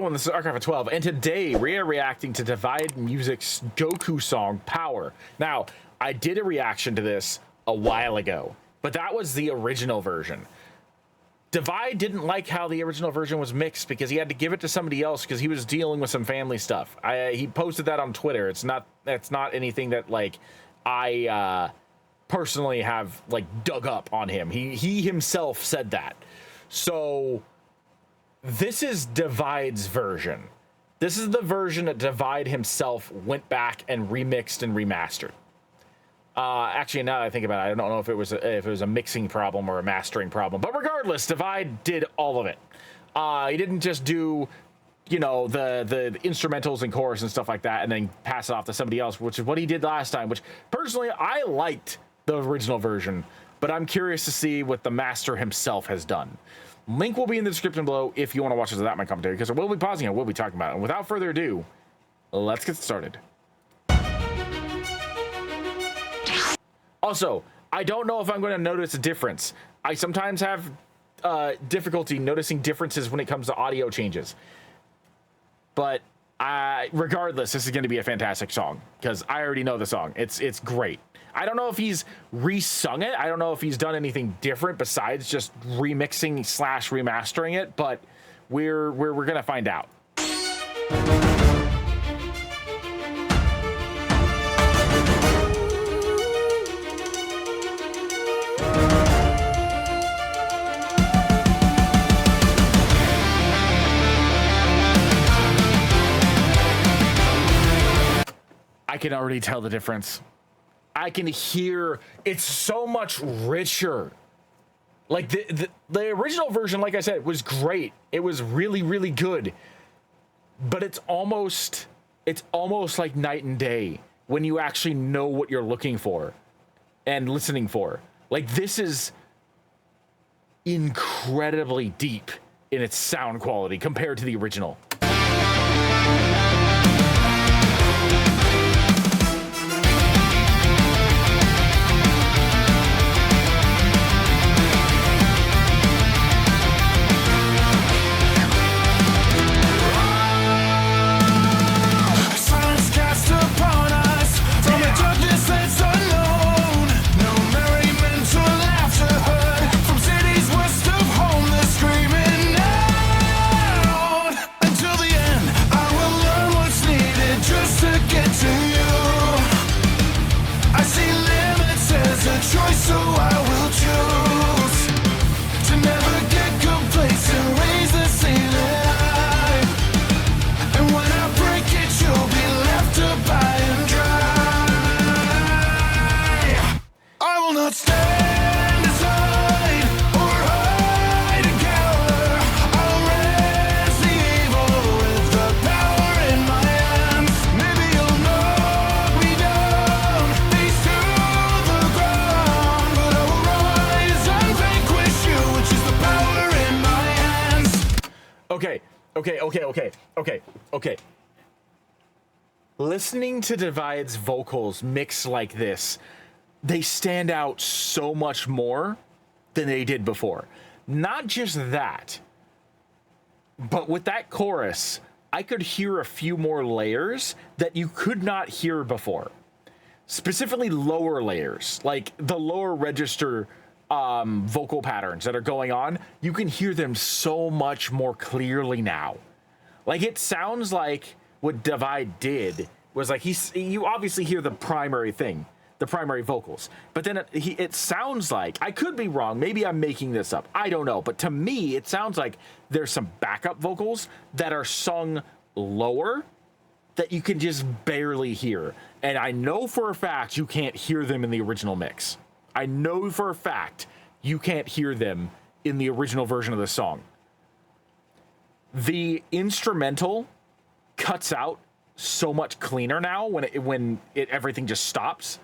everyone, this is Archive of 12, and today we are reacting to Divide Music's Goku song, Power. Now, I did a reaction to this a while ago, but that was the original version. Divide didn't like how the original version was mixed because he had to give it to somebody else because he was dealing with some family stuff. He posted that on Twitter. It's not anything that, like, I personally have, like, dug up on him. He himself said that. So this is Divide's version. This is the version that Divide himself went back and remixed and remastered. Actually, now that I think about it, I don't know if it was a mixing problem or a mastering problem. But regardless, Divide did all of it. He didn't just do, you know, the instrumentals and chorus and stuff like that and then pass it off to somebody else, which is what he did last time, which personally I liked the original version, but I'm curious to see what the master himself has done. Link will be in the description below if you want to watch this without my commentary, because I will be pausing, I will be talking about it. And without further ado, let's get started. Also, I don't know if I'm going to notice a difference. I sometimes have difficulty noticing differences when it comes to audio changes. But regardless, this is going to be a fantastic song, because I already know the song. It's great. I don't know if he's re-sung it. I don't know if he's done anything different besides just remixing / remastering it, but we're gonna find out. I can already tell the difference. I can hear it's so much richer. Like the original version, like I said, was great. It was really, really good. But it's almost like night and day when you actually know what you're looking for and listening for. Like, this is incredibly deep in its sound quality compared to the original. Okay. Listening to Divide's vocals mix like this, they stand out so much more than they did before. Not just that, but with that chorus, I could hear a few more layers that you could not hear before. Specifically lower layers, like the lower register vocal patterns that are going on. You can hear them so much more clearly now. Like, it sounds like what Divide did was, like, you obviously hear the primary thing, the primary vocals, but then it sounds like, I could be wrong, maybe I'm making this up, I don't know, but to me it sounds like there's some backup vocals that are sung lower that you can just barely hear, and I know for a fact you can't hear them in the original mix. I know for a fact you can't hear them in the original version of the song. The instrumental cuts out so much cleaner now when everything just stops,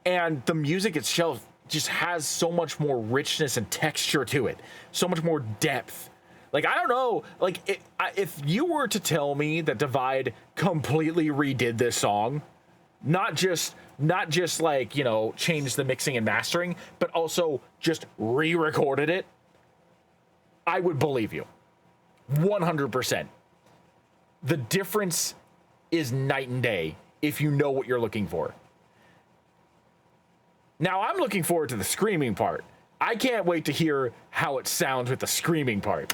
and the music itself just has so much more richness and texture to it, so much more depth. Like, I don't know, like, if you were to tell me that Divide completely redid this song, not just like, you know, changed the mixing and mastering, but also just re-recorded it, I would believe you. 100%. The difference is night and day if you know what you're looking for. Now, I'm looking forward to the screaming part. I can't wait to hear how it sounds with the screaming part.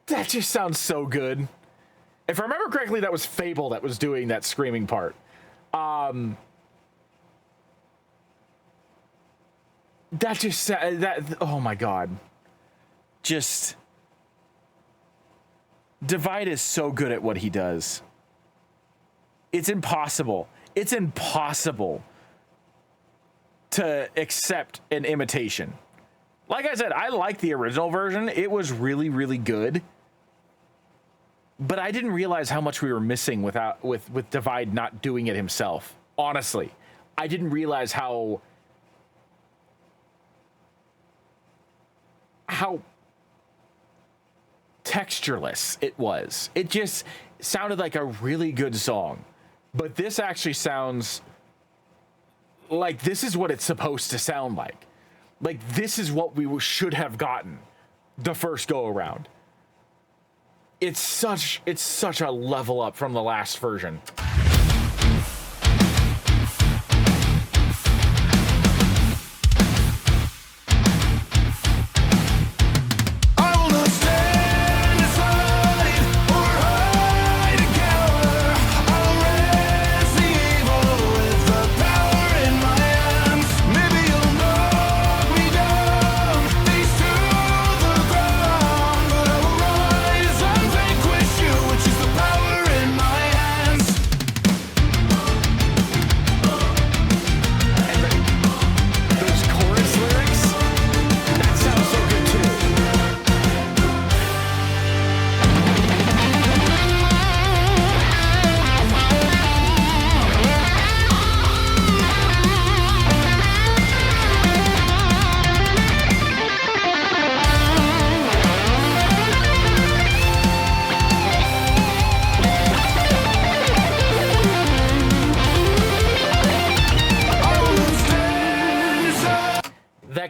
That just sounds so good. If I remember correctly, that was Fable that was doing that screaming part. That just oh my god. Just Divide is so good at what he does. It's impossible. It's impossible to accept an imitation. Like I said, I like the original version. It was really, really good. But I didn't realize how much we were missing with Divide not doing it himself. Honestly, I didn't realize how textureless it was. It just sounded like a really good song. But this actually sounds like this is what it's supposed to sound like. Like this is what we should have gotten the first go around. It's such a level up from the last version.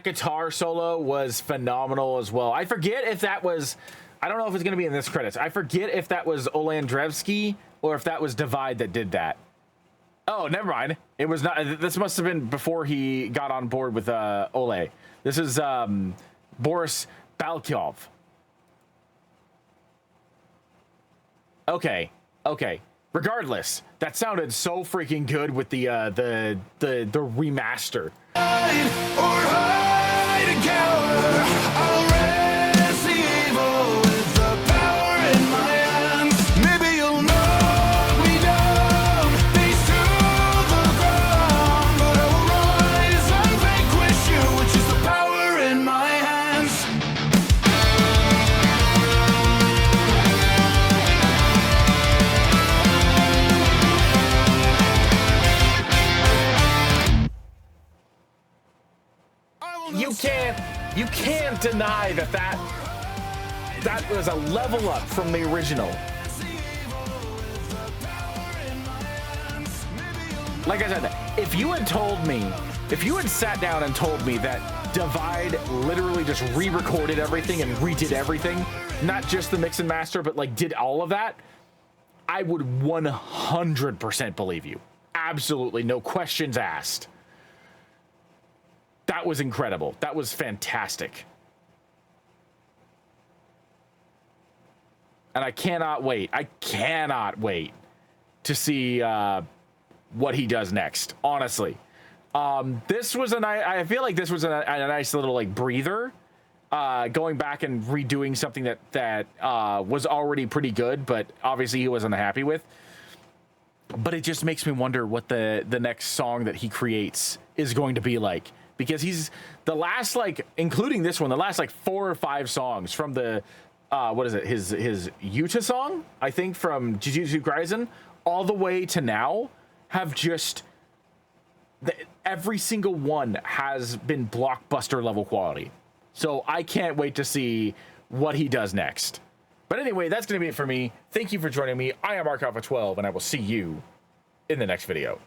Guitar solo was phenomenal as well. I forget if that was, I don't know if it's going to be in this credits. I forget if that was Olandrevsky or if that was Divide that did that. Oh, never mind. It was not. This must have been before he got on board with Ole. This is Boris Balkyov. Okay. Regardless, that sounded so freaking good with the remaster. You can't deny that was a level up from the original. Like I said, if you had sat down and told me that Divide literally just re-recorded everything and redid everything, not just the mix and master, but like did all of that, I would 100% believe you. Absolutely, no questions asked. That was incredible. That was fantastic. And I cannot wait. To see what he does next, honestly. This was I feel like this was a nice little like breather, going back and redoing something that was already pretty good, but obviously he wasn't happy with. but it just makes me wonder what the next song that he creates is going to be like, because he's the last, like, including this one, the last like 4 or 5 songs from the what is it, his Yuta song, I think, from Jujutsu Kaisen, all the way to now, have just every single one has been blockbuster level quality. So I can't wait to see what he does next. But anyway, that's going to be it for me. Thank you for joining me. I am Ark Alpha 12, and I will see you in the next video.